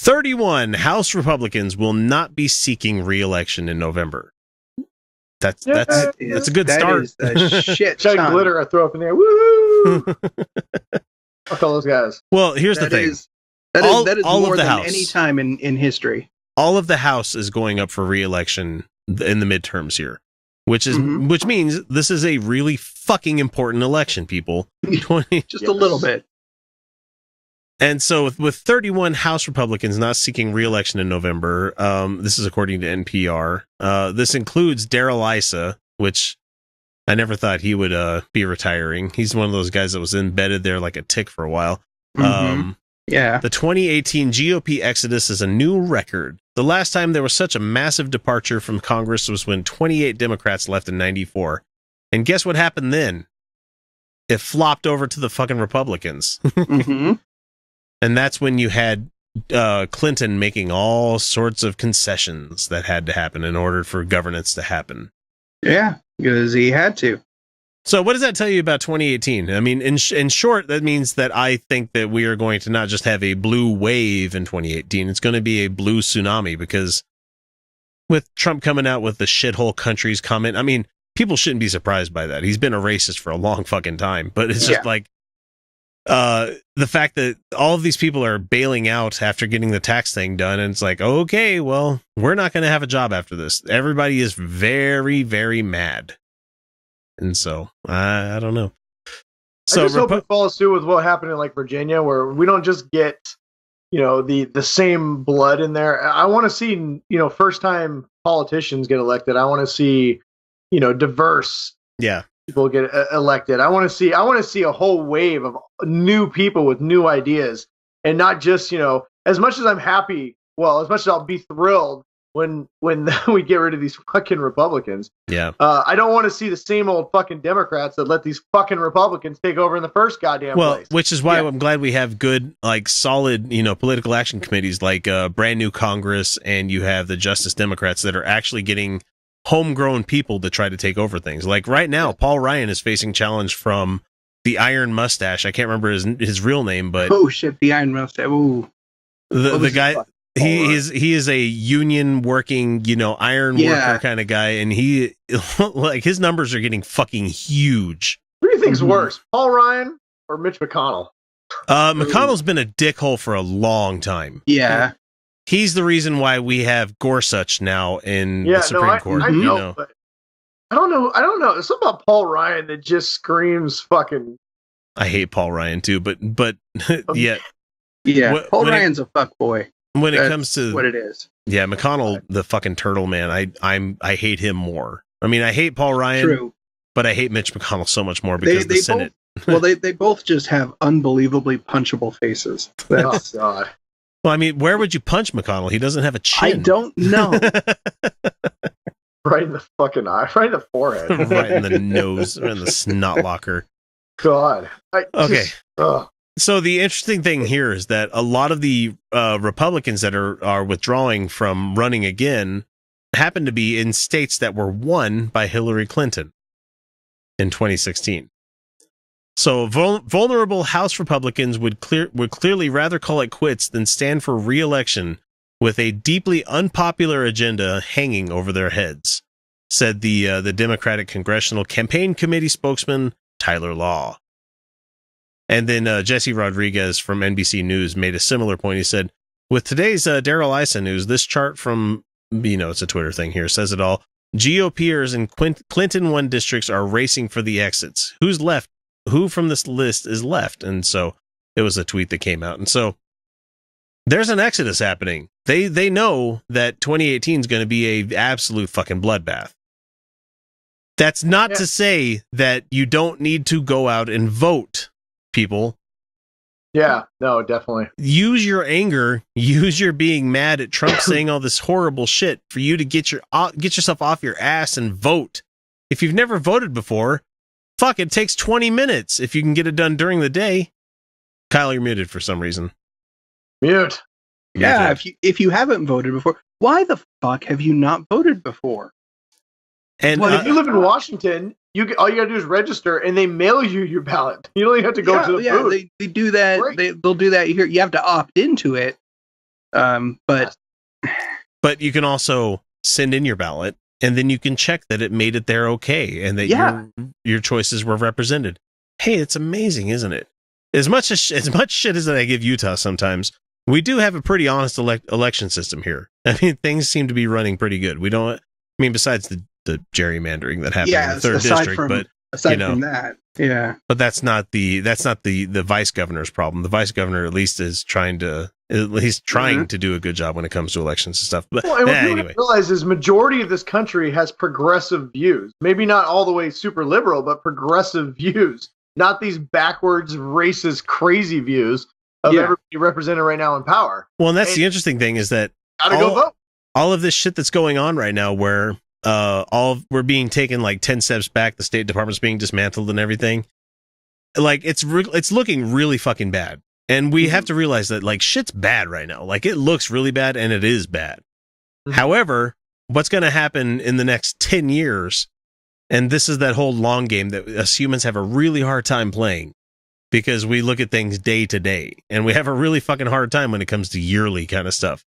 31 House Republicans will not be seeking re-election in November. That's a good start. That is a shit Shot ton. glitter I throw up in there. Woo! I'll call those guys. Well, here's the thing. That is all more of the than House. any time in history. All of the House is going up for re-election in the midterms here, which means this is a really fucking important election, people. Just a little bit. And so with 31 House Republicans not seeking re-election in November, this is according to NPR, this includes Darrell Issa, which I never thought he would be retiring. He's one of those guys that was embedded there like a tick for a while. Yeah. The 2018 GOP exodus is a new record. The last time there was such a massive departure from Congress was when 28 Democrats left in 94. And guess what happened then? It flopped over to the fucking Republicans. And that's when you had Clinton making all sorts of concessions that had to happen in order for governance to happen. Yeah, because he had to. So what does that tell you about 2018? I mean, in short, that means that I think that we are going to not just have a blue wave in 2018. It's going to be a blue tsunami, because with Trump coming out with the shithole countries comment, I mean, people shouldn't be surprised by that. He's been a racist for a long fucking time, but it's just like, the fact that all of these people are bailing out after getting the tax thing done, and it's like, okay, well, we're not going to have a job after this. Everybody is very, very mad. And so, I don't know. So I just hope it follows through with what happened in like Virginia, where we don't just get, the same blood in there. I want to see, first time politicians get elected. I want to see, diverse people get elected. I want to see a whole wave of new people with new ideas, and not just, as much as I'm happy, as much as I'll be thrilled when we get rid of these fucking Republicans. Yeah. I don't want to see the same old fucking Democrats that let these fucking Republicans take over in the first goddamn place. Which is why I'm glad we have good, like, solid, political action committees like Brand New Congress, and you have the Justice Democrats that are actually getting homegrown people to try to take over things. Like right now, Paul Ryan is facing challenge from the Iron Mustache. I can't remember his real name, but the Iron Mustache. Ooh. The guy, he is a union working, iron worker kind of guy, and he like his numbers are getting fucking huge. What do you think's worse, Paul Ryan or Mitch McConnell? McConnell's been a dickhole for a long time. Yeah. He's the reason why we have Gorsuch now in the Supreme Court. I know, but I don't know. There's something about Paul Ryan that just screams fucking. I hate Paul Ryan too, but yeah. Paul Ryan's a fuckboy. When it comes to what it is. Yeah, McConnell, the fucking turtle man. I hate him more. I mean, I hate Paul Ryan, but I hate Mitch McConnell so much more because the Senate. They both just have unbelievably punchable faces. Oh God. Well, I mean, where would you punch McConnell? He doesn't have a chin. I don't know. Right in the fucking eye, right in the forehead, right in the nose, right in the snot locker. God. So the interesting thing here is that a lot of the Republicans that are withdrawing from running again happen to be in states that were won by Hillary Clinton in 2016. So vulnerable House Republicans would clearly rather call it quits than stand for re-election with a deeply unpopular agenda hanging over their heads, said the Democratic Congressional Campaign Committee spokesman Tyler Law. And then Jesse Rodriguez from NBC News made a similar point. He said, with today's Darrell Issa news, this chart from, it's a Twitter thing here, says it all. GOPers in Clinton-won districts are racing for the exits. Who's left? Who from this list is left? And so it was a tweet that came out. And so there's an exodus happening. They know that 2018 is going to be a absolute fucking bloodbath. That's not to say that you don't need to go out and vote, people. Yeah, no, definitely. Use your anger, use your being mad at Trump saying all this horrible shit for you to get yourself off your ass and vote. If you've never voted before, fuck, it takes 20 minutes if you can get it done during the day. Kyle, you're muted for some reason. Mute. Yeah, if you haven't voted before, why the fuck have you not voted before? And if you live in Washington, all you gotta do is register, and they mail you your ballot. You don't even have to go to the booth. They do that. They'll do that here. You have to opt into it, But you can also send in your ballot, and then you can check that it made it there okay, and that your choices were represented. Hey, it's amazing, isn't it? As much shit as I give Utah sometimes, we do have a pretty honest election system here. I mean, things seem to be running pretty good. We don't. I mean, besides the gerrymandering that happened in the 3rd district, aside from that, yeah. But that's not the vice governor's problem. The vice governor at least is trying to do a good job when it comes to elections and stuff. But what anyway, you realize is majority of this country has progressive views. Maybe not all the way super liberal, but progressive views. Not these backwards, racist, crazy views of everybody represented right now in power. Well, and that's the interesting thing is that gotta go vote. All of this shit that's going on right now, where we're being taken like 10 steps back, the State Department's being dismantled and everything. Like it's looking really fucking bad, and we have to realize that like shit's bad right now. Like it looks really bad, and it is bad. Mm-hmm. However, what's going to happen in the next 10 years? And this is that whole long game that us humans have a really hard time playing because we look at things day to day, and we have a really fucking hard time when it comes to yearly kind of stuff,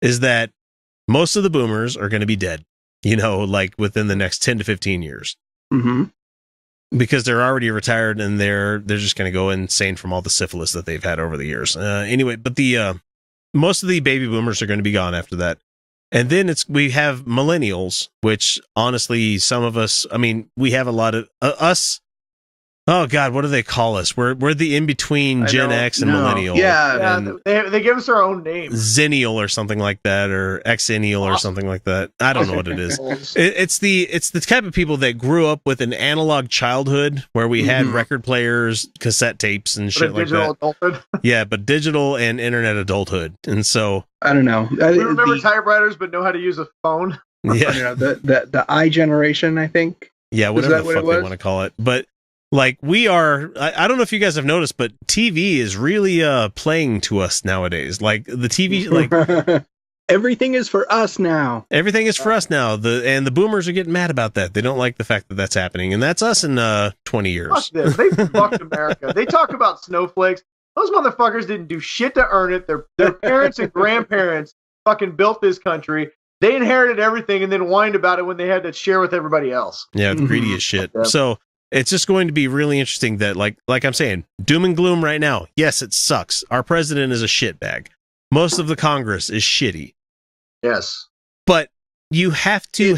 is that most of the boomers are going to be dead, like within the next 10 to 15 years. Mm-hmm. Because they're already retired and they're just going to go insane from all the syphilis that they've had over the years. Anyway, but most of the baby boomers are going to be gone after that. And then we have millennials, which honestly, some of us, I mean, we have a lot of us. Oh God, what do they call us? We're the in between Gen X and millennial. Yeah, and they give us our own name, Zennial or something like that, or Xennial or something like that. I don't know what it is. It's the type of people that grew up with an analog childhood where we had record players, cassette tapes, and shit like that. Adulthood. Yeah, but digital and internet adulthood, and so I don't know. We remember typewriters, but know how to use a phone. Yeah, the I generation, I think. Yeah, whatever the fuck they want to call it, but. Like we are, I don't know if you guys have noticed, but TV is really playing to us nowadays. Like the TV, like everything is for us now. Everything is for us now. And the boomers are getting mad about that. They don't like the fact that that's happening, and that's us in 20 years. Fuck this. They fucked America. They talk about snowflakes. Those motherfuckers didn't do shit to earn it. Their parents and grandparents fucking built this country. They inherited everything and then whined about it when they had to share with everybody else. Yeah, greedy as shit. So. It's just going to be really interesting that, like I'm saying, doom and gloom right now. Yes, it sucks. Our president is a shitbag. Most of the Congress is shitty. Yes. But you have to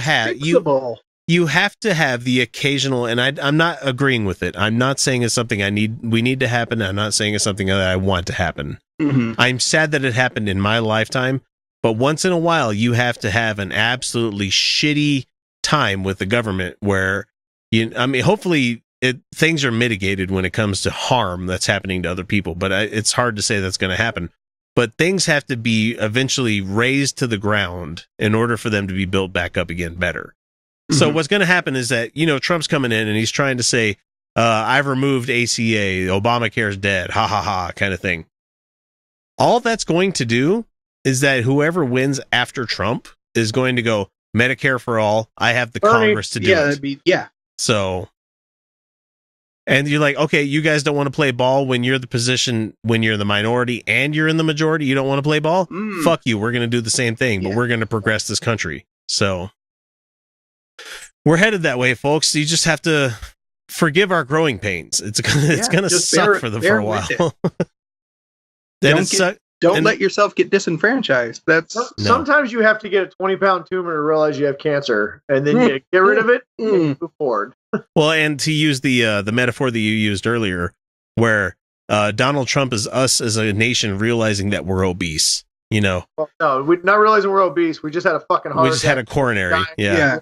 you have to have the occasional, and I'm not agreeing with it. I'm not saying it's something we need to happen. I'm not saying it's something that I want to happen. Mm-hmm. I'm sad that it happened in my lifetime, but once in a while, you have to have an absolutely shitty time with the government where hopefully things are mitigated when it comes to harm that's happening to other people, but it's hard to say that's going to happen. But things have to be eventually razed to the ground in order for them to be built back up again better. Mm-hmm. So what's going to happen is that, Trump's coming in and he's trying to say, I've removed ACA, Obamacare's dead, ha ha ha, kind of thing. All that's going to do is that whoever wins after Trump is going to go, Medicare for all, I have the Congress to do it. So, and you're like, okay, you guys don't want to play ball when you're the minority and you're in the majority. You don't want to play ball? Fuck you. We're going to do the same thing, but we're going to progress this country. So we're headed that way, folks. You just have to forgive our growing pains. It's going to suck for a while. Don't let yourself get disenfranchised. Sometimes you have to get a 20-pound tumor to realize you have cancer, and then you get rid of it and move forward. Well, and to use the metaphor that you used earlier, where Donald Trump is us as a nation realizing that we're obese. Well, no, we're not realizing we're obese. We just had a fucking heart attack. We just had a coronary. Yeah.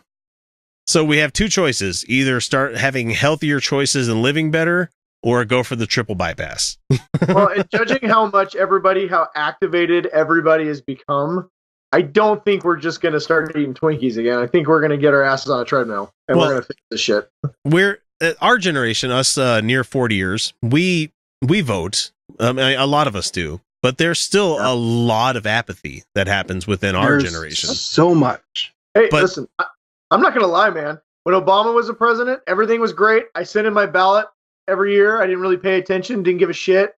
So we have two choices: either start having healthier choices and living better, or go for the triple bypass. Well, and judging how activated everybody has become, I don't think we're just going to start eating Twinkies again. I think we're going to get our asses on a treadmill, and we're going to fix this shit. We're our generation, us near 40 years, we vote. A lot of us do, but there's still a lot of apathy that happens within our generation. So much. Hey, listen, I'm not going to lie, man. When Obama was the president, everything was great. I sent in my ballot every year. I didn't really pay attention, didn't give a shit.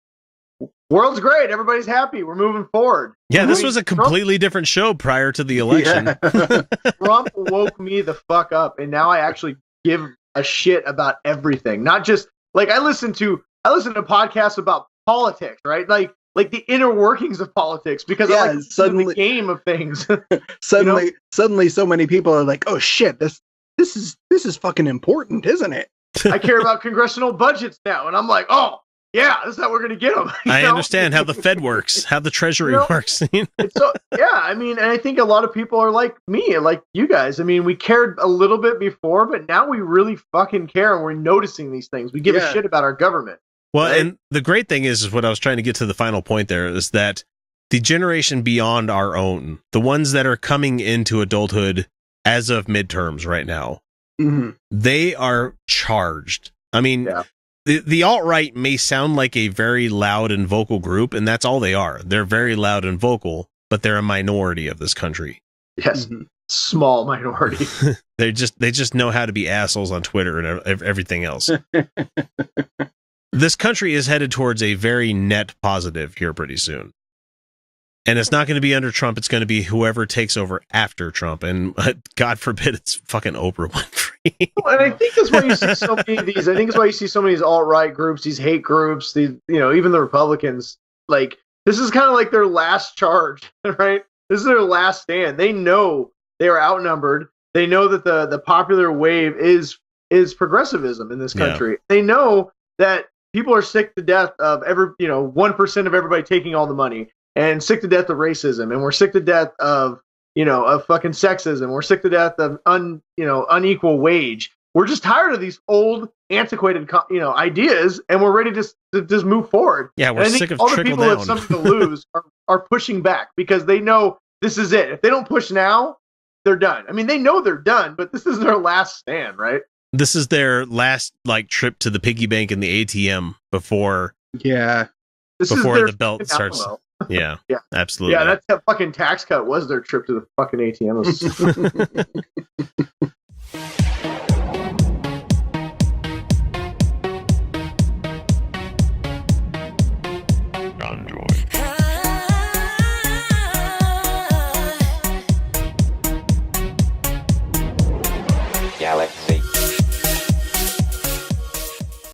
world's great. Everybody's happy. We're moving forward. Yeah, this was a completely different show prior to the election. Yeah. Trump woke me the fuck up, and now I actually give a shit about everything. Not just like I listen to podcasts about politics, right? Like the inner workings of politics, because I like suddenly the game of things. Suddenly so many people are like, oh shit, this is fucking important, isn't it? I care about congressional budgets now, and I'm like, oh yeah, this is how we're going to get them. I understand how the Fed works, how the Treasury works. So yeah, I mean, and I think a lot of people are like me, like you guys. I mean, we cared a little bit before, but now we really fucking care, and we're noticing these things. We give a shit about our government. Well, right? And the great thing is what I was trying to get to the final point there is that the generation beyond our own, the ones that are coming into adulthood as of midterms right now, they are charged. I mean, the alt-right may sound like a very loud and vocal group, and that's all they are. They're very loud and vocal, but they're a minority of this country. Yes, small minority. They just know how to be assholes on Twitter and everything else. This country is headed towards a very net positive here pretty soon. And it's not going to be under Trump. It's going to be whoever takes over after Trump. And God forbid it's fucking Oprah Winfrey. Well, and I think that's why you see so many of these. I think it's why you see so many of these alt-right groups, these hate groups, these, even the Republicans. Like, this is kind of like their last charge, right? This is their last stand. They know they are outnumbered. They know that the popular wave is progressivism in this country. Yeah. They know that people are sick to death of 1% of everybody taking all the money, and sick to death of racism, and we're sick to death of fucking sexism. We're sick to death of unequal wage. We're just tired of these old, antiquated ideas, and we're ready to just move forward. Yeah, we're sick of all the people that have something to lose are pushing back because they know this is it. If they don't push now, they're done. I mean, they know they're done, but this is their last stand, right? This is their last trip to the piggy bank and the ATM before the belt starts. Yeah, absolutely. Yeah, that fucking tax cut was their trip to the fucking ATM.